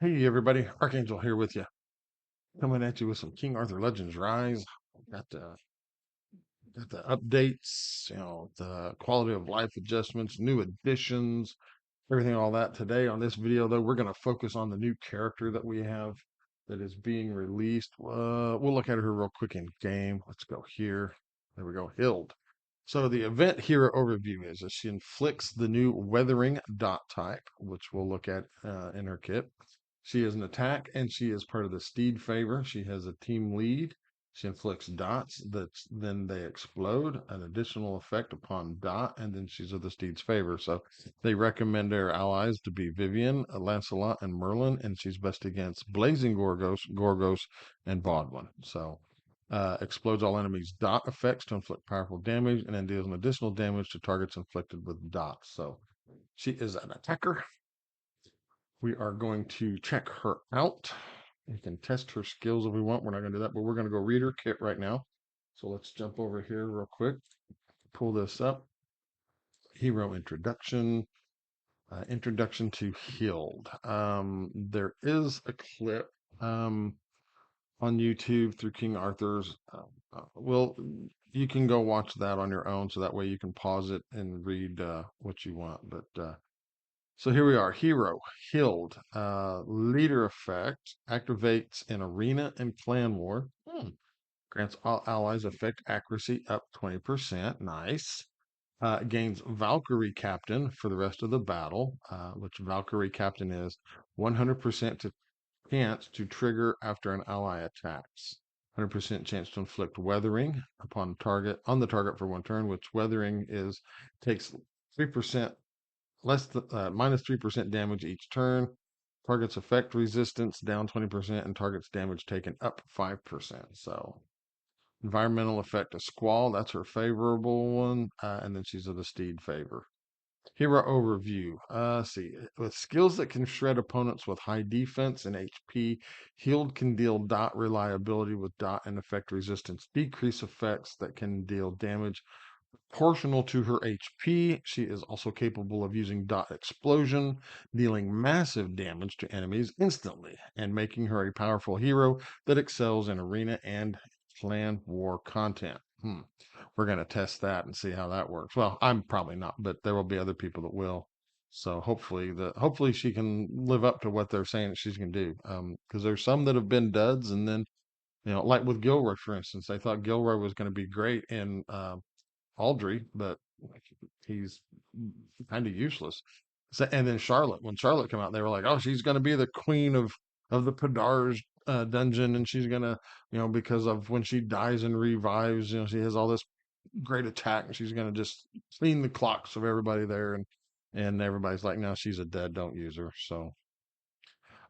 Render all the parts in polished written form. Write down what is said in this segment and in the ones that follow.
Hey everybody, Archangel here with you, coming at you with some King Arthur Legends Rise. Got the got the updates, the quality of life adjustments, new additions, everything, all that. Today on this video, though, we're going to focus on the new character that we have that is being released. We'll look at her real quick in game. Let's go here. There we go, Hild. So the event hero overview is that she inflicts the new Weathering dot type, which we'll look at in her kit. She is an attack and she is part of the Steed favor. She has a team lead. She inflicts dots that then they explode, an additional effect upon dot, and then she's of the Steed's favor. So they recommend their allies to be Vivian, Lancelot, and Merlin, and she's best against Blazing Gorgos, and Bodwin. So explodes all enemies' dot effects to inflict powerful damage, and then deals an additional damage to targets inflicted with dots. So she is an attacker. We are going to check her out. We can test her skills if we want. We're not going to do that, but we're going to go read her kit right now. So let's jump over here real quick, pull this up. Hero introduction. Introduction to Hild. There is a clip on YouTube through King Arthur's. Well, you can go watch that on your own, so that way you can pause it and read what you want. But so here we are. Hero, Hild, leader effect, activates in arena and clan war. Grants all allies effect accuracy up 20%. Nice. Gains Valkyrie Captain for the rest of the battle, which Valkyrie Captain is 100% to chance to trigger after an ally attacks. 100% chance to inflict weathering upon target on the target for one turn, which weathering is takes 3% minus 3% damage each turn. Target's effect resistance down 20% and target's damage taken up 5%. So environmental effect of squall, that's her favorable one, and then she's of the steed favor. Hero overview. See, with skills that can shred opponents with high defense and HP, Hild can deal dot reliability with dot and effect resistance. Decrease effects that can deal damage proportional to her HP. She is also capable of using dot explosion, dealing massive damage to enemies instantly, and making her a powerful hero that excels in arena and clan war content. We're going to test that and see how that works. Well, I'm probably not, but there will be other people that will. So hopefully she can live up to what they're saying that she's going to do. Because there's some that have been duds, and then like with Gilroy, for instance, I thought Gilroy was going to be great in Aldry, but he's kind of useless. So, and then Charlotte, when Charlotte came out, they were like, "Oh, she's going to be the queen of the Padar's dungeon, and she's gonna, because of when she dies and revives, she has all this great attack, and she's gonna just clean the clocks of everybody there." And everybody's like, "No, she's a dead. Don't use her." So,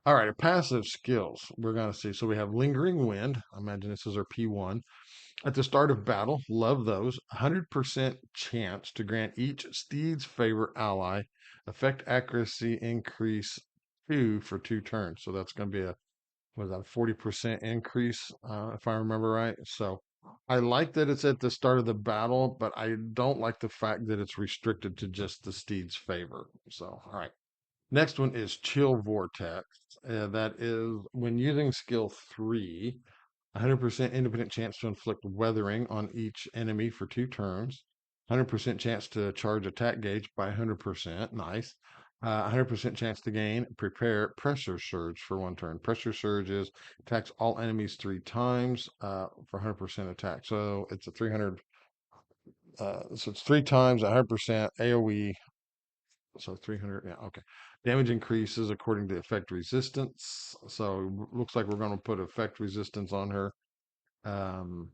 all right, passive skills we're gonna see. So we have Lingering Wind. I imagine this is our P1. At the start of battle, love those. 100% chance to grant each Steed's favor ally effect accuracy increase 2 for 2 turns. So that's going to be what is that, 40% increase, if I remember right. So I like that it's at the start of the battle, but I don't like the fact that it's restricted to just the Steed's favor. So, all right. Next one is Chill Vortex. That is when using skill 3. 100% independent chance to inflict weathering on each enemy for 2 turns. 100% chance to charge attack gauge by 100%. Nice. 100% chance to gain prepare pressure surge for 1 turn. Pressure surge is attacks all enemies 3 times for 100% attack. So it's a 300. So it's 3 times 100% AOE. So 300. Yeah. Okay. Damage increases according to effect resistance. So looks like we're going to put effect resistance on her. um,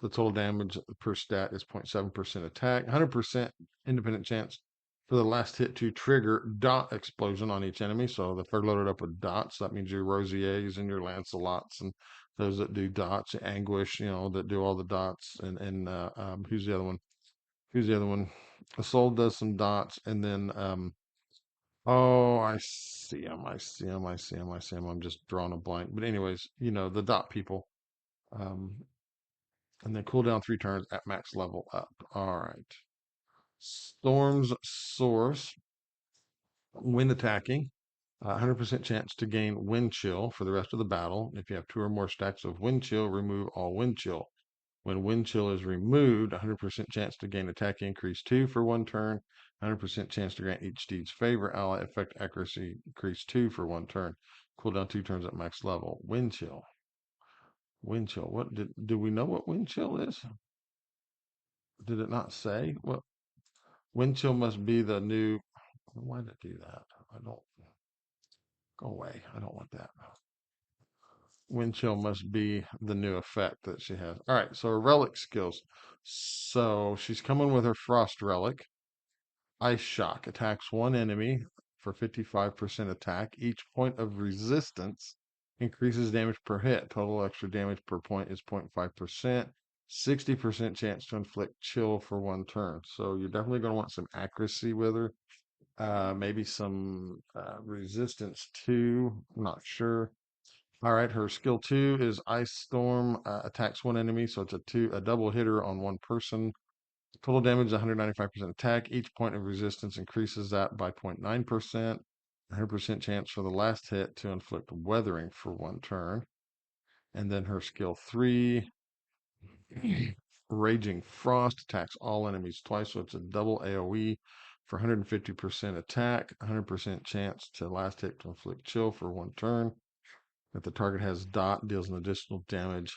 the total damage per stat is 0.7% attack, 100% independent chance for the last hit to trigger dot explosion on each enemy. So if they're loaded up with dots, that means your Rosiers and your Lancelots and those that do dots, Anguish, that do all the dots. And who's the other one? Who's the other one? Assault does some dots, and then oh, I see him. I see him. I see him. I see him. I'm just drawing a blank. But anyways, the dot people. Um, and then cooldown 3 turns at max level up. All right. Storm's Source. When attacking, 100% chance to gain wind chill for the rest of the battle. If you have two or more stacks of wind chill, remove all wind chill. When wind chill is removed, 100% chance to gain attack increase 2 for one turn. 100% chance to grant each steed's favorite ally effect accuracy increase 2 for one turn. Cooldown 2 turns at max level. Wind chill. Wind chill. What do we know what wind chill is? Did it not say? What wind chill must be the new. Why did it do that? I don't. Go away. I don't want that. Wind chill must be the new effect that she has. All right, so her relic skills. So she's coming with her frost relic. Ice shock attacks one enemy for 55% attack. Each point of resistance increases damage per hit. Total extra damage per point is 0.5%. 60% chance to inflict chill for one turn. So you're definitely going to want some accuracy with her. Maybe some resistance too. I'm not sure. All right, her skill 2 is Ice Storm. Attacks one enemy, so it's a double hitter on one person. Total damage 195% attack. Each point of resistance increases that by 0.9%. 100% chance for the last hit to inflict weathering for one turn. And then her skill 3, Raging Frost, attacks all enemies twice, so it's a double AoE for 150% attack, 100% chance to last hit to inflict chill for one turn. If the target has dot, deals an additional damage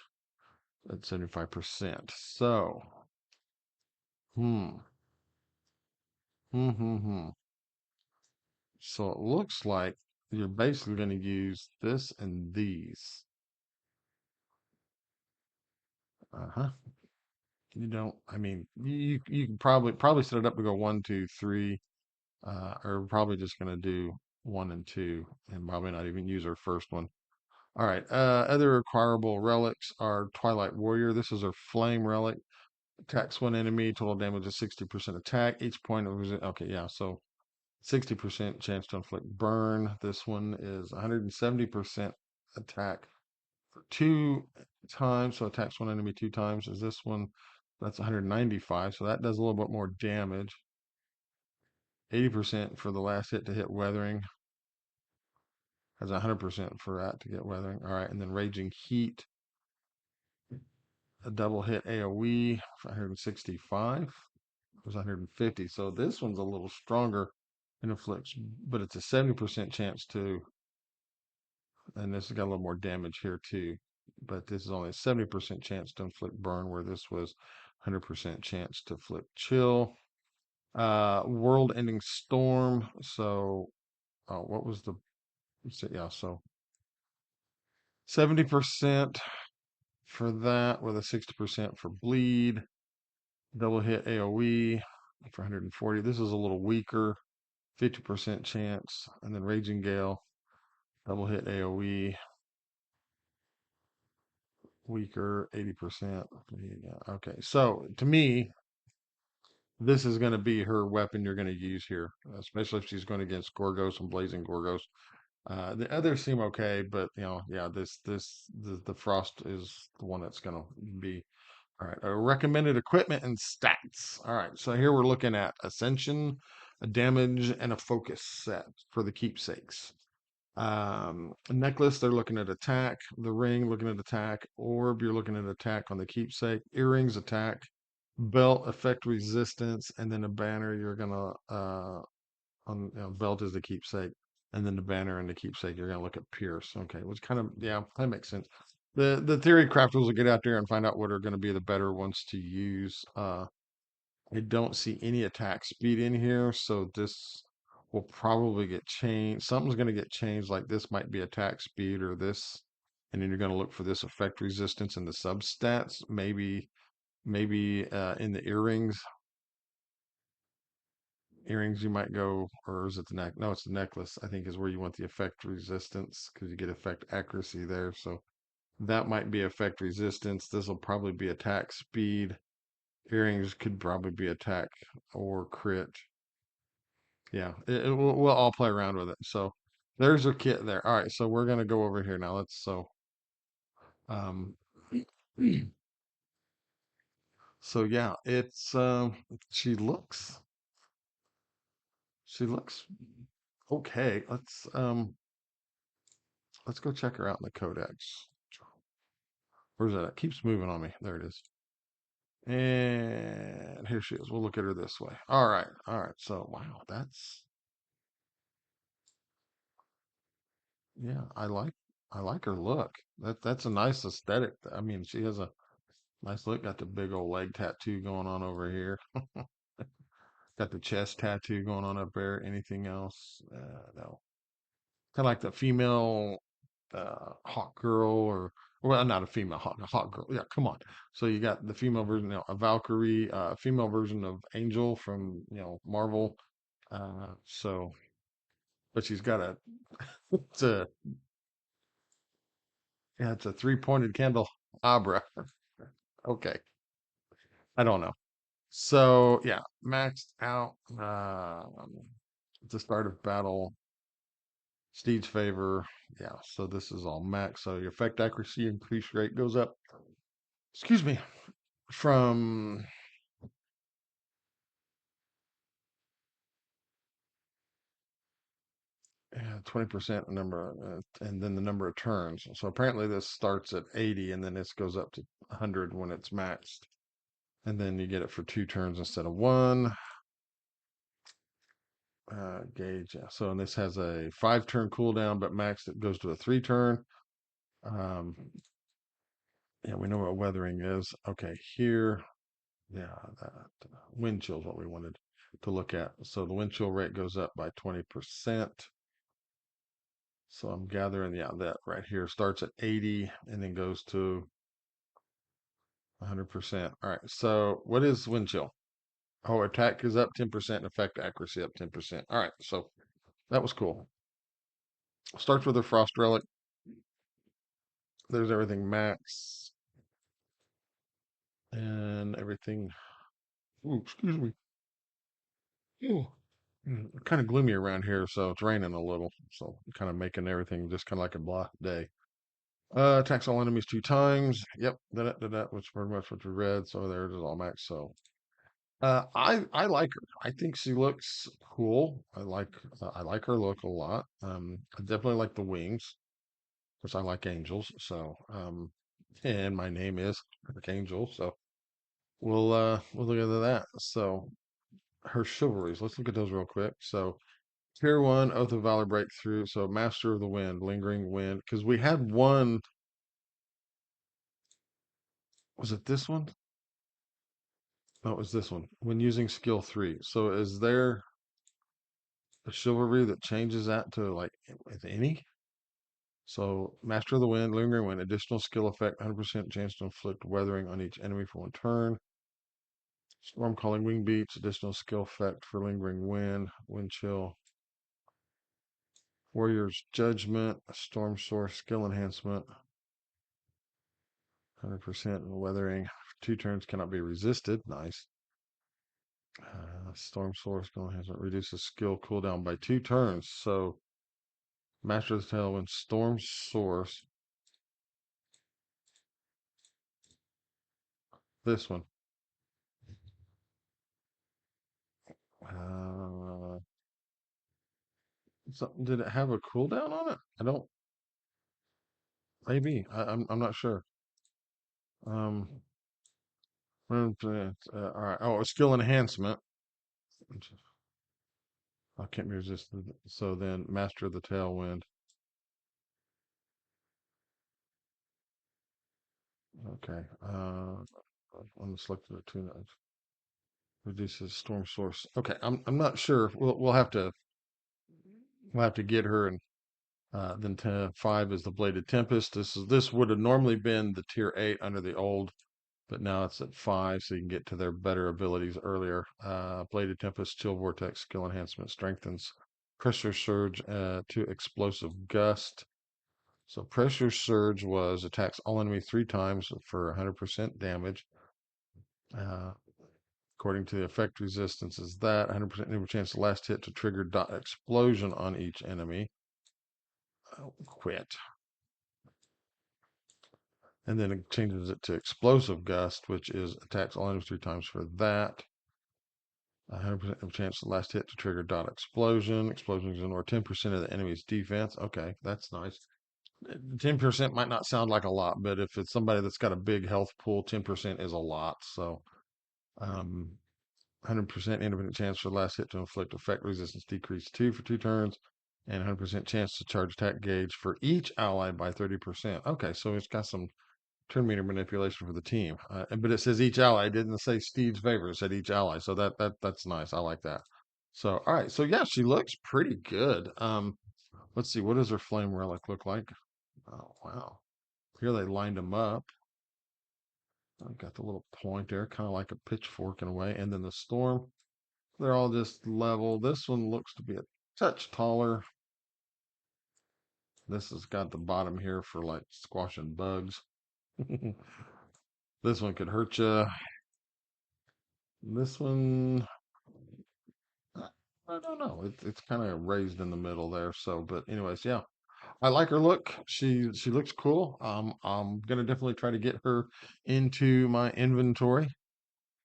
at 75%. So, hmm, hmm. So it looks like you're basically going to use this and these. Uh-huh. You don't, I mean, you can probably set it up to go one, two, three, or probably just going to do one and two, and probably not even use our first one. All right. Other acquirable relics are Twilight Warrior. This is our flame relic. Attacks one enemy. Total damage is 60% attack. Each point of okay, yeah. So 60% chance to inflict burn. This one is 170% attack for two times. So attacks one enemy two times. Is this one? That's 195. So that does a little bit more damage. 80% for the last hit to hit weathering. Has 100% for that to get weathering. All right. And then Raging Heat. A double hit AoE for 165. It was 150. So this one's a little stronger in inflicts, but it's a 70% chance to, and this has got a little more damage here too. But this is only a 70% chance to inflict burn, where this was 100% chance to inflict chill. World ending storm. So, what was the, yeah, so 70% for that with a 60% for bleed. Double hit AoE for 140. This is a little weaker, 50% chance. And then Raging Gale, double hit AoE, weaker, 80%. Yeah, okay, so to me, this is going to be her weapon you're going to use here, especially if she's going against Gorgos and Blazing Gorgos. The others seem okay, but yeah, the Frost is the one that's going to be. All right, recommended equipment and stats. All right, so here we're looking at Ascension, a damage, and a focus set for the keepsakes. A necklace, they're looking at attack. The ring, looking at attack. Orb, you're looking at attack on the keepsake. Earrings, attack. Belt, effect resistance, and then a banner, you're gonna on belt is the keepsake, and then the banner and the keepsake, you're gonna look at Pierce. Okay, which kind of yeah, that makes sense. The theory crafters will get out there and find out what are going to be the better ones to use. I don't see any attack speed in here, so this will probably get changed. Something's going to get changed, like this might be attack speed or this, and then you're going to look for this effect resistance in the substats. Maybe in the earrings. Earrings you might go, or is it the neck? No, it's the necklace. I think is where you want the effect resistance because you get effect accuracy there. So that might be effect resistance. This will probably be attack speed. Earrings could probably be attack or crit. Yeah, we'll all play around with it. So there's our kit there. All right, so we're gonna go over here now. Um, so yeah, it's she looks Okay, let's go check her out in the codex. Where's that? It keeps moving on me. There it is. And here she is. We'll look at her this way. All right. All right. So, wow, yeah, I like her look. That's a nice aesthetic. I mean, she has a nice look. Got the big old leg tattoo going on over here. Got the chest tattoo going on up there. Anything else? No. Kind of like the female hawk girl, or well, not a female hawk, a hawk girl. Yeah, come on. So you got the female version, a Valkyrie, female version of Angel from Marvel. So, but she's got it's a yeah, it's a three-pointed candle abra. Okay, I don't know. So yeah, maxed out. At the start of battle, Steed's favor. Yeah, so this is all max. So your effect accuracy increase rate goes up. Excuse me, from 20% number, and then the number of turns. So apparently this starts at 80 and then this goes up to 100 when it's maxed. And then you get it for 2 turns instead of one. Gauge. Yeah. So and this has a 5-turn cooldown, but maxed it goes to a 3-turn. Um, yeah, we know what weathering is. Okay, here, yeah, that wind chill is what we wanted to look at. So the wind chill rate goes up by 20%. So I'm gathering, yeah, that right here starts at 80 and then goes to 100%. All right. So what is wind chill? Oh, attack is up 10%, effect accuracy up 10%. All right. So that was cool. Starts with a frost relic. There's everything max and everything. Ooh, excuse me. Ooh. Kind of gloomy around here, so it's raining a little. So kind of making everything just kind of like a blah day. Attacks all enemies 2 times. Yep, that was pretty much what we read. So there it is, all max. So I like her. I think she looks cool. I like her look a lot. I definitely like the wings, because I like angels. So and my name is Angel. So we'll look at that. So her chivalries. Let's look at those real quick. So tier one, Oath of Valor breakthrough. So Master of the Wind, Lingering Wind. Because we had one. Was it this one? No, it was this one. When using skill 3. So is there a chivalry that changes that to like with any? So Master of the Wind, Lingering Wind, additional skill effect, 100% chance to inflict weathering on each enemy for 1 turn. Storm Calling Wing Beats, additional skill effect for Lingering Wind, Wind Chill. Warrior's Judgment, Storm Source, skill enhancement, 100% weathering. 2 turns cannot be resisted. Nice. Storm Source, skill enhancement, reduces skill cooldown by 2 turns. So Master of the Tailwind, Storm Source. This one. Uh, did it have a cooldown on it? I don't. Maybe. I'm not sure. Um. All right. Oh, skill enhancement. I can't be resisted. So then, Master of the Tailwind. Okay. I'm selected the two nodes. Reduces storm source. Okay. I'm not sure. We'll have to get her, and then 5 is the Bladed Tempest. This would have normally been the tier 8 under the old, but now it's at 5, so you can get to their better abilities earlier. Bladed Tempest, Chill Vortex, skill enhancement, strengthens Pressure Surge to Explosive Gust. So Pressure Surge was attacks all enemies 3 times for 100% damage. Uh, According to the effect resistance is that 100% chance the last hit to trigger explosion on each enemy. Quit. And then it changes it to Explosive Gust, which is attacks all enemies 3 times for that. 100% of chance the last hit to trigger dot explosion. Explosions ignore 10% of the enemy's defense. Okay, that's nice. 10% might not sound like a lot, but if it's somebody that's got a big health pool, 10% is a lot. So, 100% independent chance for the last hit to inflict effect resistance decrease 2 for 2 turns, and 100% chance to charge attack gauge for each ally by 30%. Okay, so it's got some turn meter manipulation for the team. But it says each ally. It didn't say Steve's favor. It said each ally. So that's nice. I like that. So all right. So yeah, she looks pretty good. Let's see. What does her flame relic look like? Oh wow. Here they lined them up. I've got the little point there, kind of like a pitchfork in a way. And then the storm. They're all just level. This one looks to be a touch taller. This has got the bottom here for like squashing bugs. This one could hurt you. This one, I don't know. It's kind of raised in the middle there. So, but anyways, yeah, I like her look. She looks cool. I'm gonna definitely try to get her into my inventory.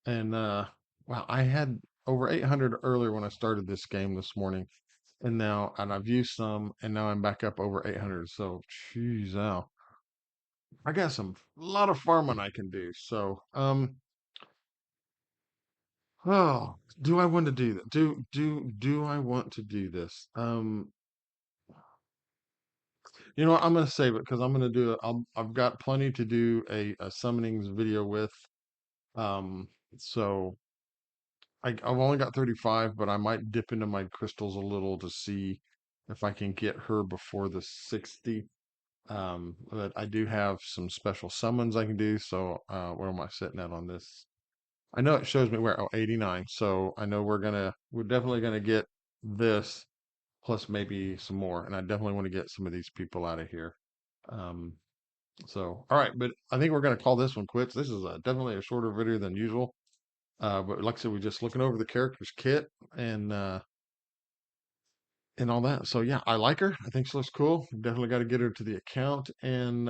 And wow, I had over 800 earlier when I started this game this morning, and I've used some, and now I'm back up over 800. So, geez, now I got a lot of farming I can do. So, oh, do I want to do that? Do I want to do this? You know what? I'm gonna save it because I'm gonna do it. I've got plenty to do a summonings video with. Um, so I've only got 35, but I might dip into my crystals a little to see if I can get her before the 60. But I do have some special summons I can do. So where am I sitting at on this? I know it shows me where, oh, 89. So I know we're definitely gonna get this plus maybe some more. And I definitely want to get some of these people out of here. Um, so, all right, but I think we're going to call this one quits. This is definitely a shorter video than usual. But like I said, we're just looking over the character's kit and all that. So yeah, I like her. I think she looks cool. Definitely got to get her to the account, and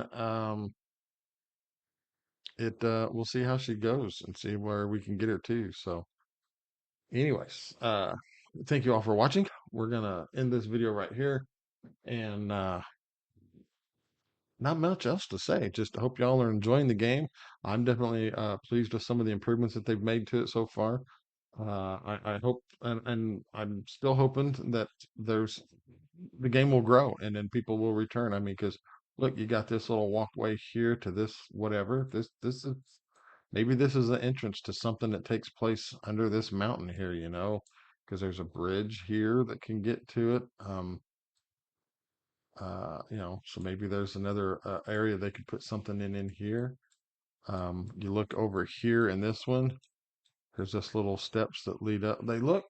it we'll see how she goes and see where we can get her to. So, anyways, thank you all for watching. We're gonna end this video right here, and not much else to say. Just hope y'all are enjoying the game. I'm definitely pleased with some of the improvements that they've made to it so far. I hope, and I'm still hoping that there's the game will grow and then people will return. I mean, because look, you got this little walkway here to this whatever. This is maybe this is the entrance to something that takes place under this mountain here. Because there's a bridge here that can get to it. So maybe there's another area they could put something in here. You look over here in this one. There's just little steps that lead up. They look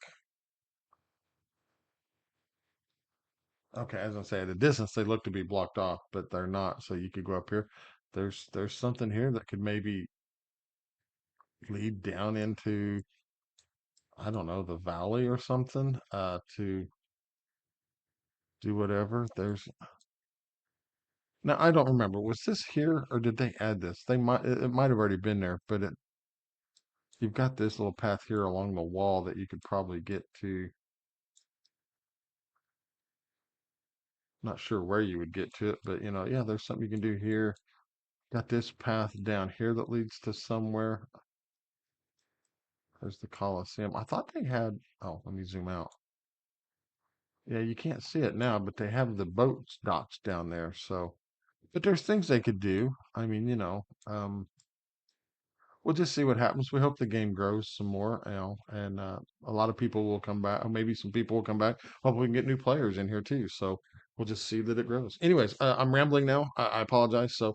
okay. As I say, at a distance, they look to be blocked off, but they're not. So you could go up here. There's something here that could maybe lead down into I don't know the valley or something. To do whatever. There's now I don't remember. Was this here or did they add this? It might have already been there, but you've got this little path here along the wall that you could probably get to. Not sure where you would get to it, but yeah, there's something you can do here. Got this path down here that leads to somewhere. There's the Coliseum. I thought they had, oh, let me zoom out. Yeah, you can't see it now, but they have the boat docks down there. So, but there's things they could do. I mean, we'll just see what happens. We hope the game grows some more, and a lot of people will come back, or maybe some people will come back. Hope we can get new players in here too. So we'll just see that it grows. Anyways, I'm rambling now. I apologize. So,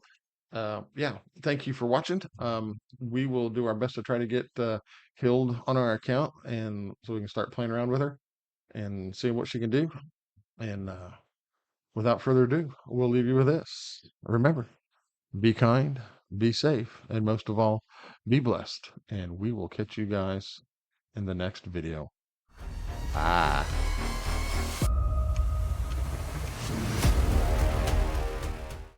yeah, thank you for watching. We will do our best to try to get Hild on our account, and so we can start playing around with her and seeing what she can do. And without further ado, we'll leave you with this. Remember. Be kind, be safe, and most of all, be blessed. And we will catch you guys in the next video. Bye.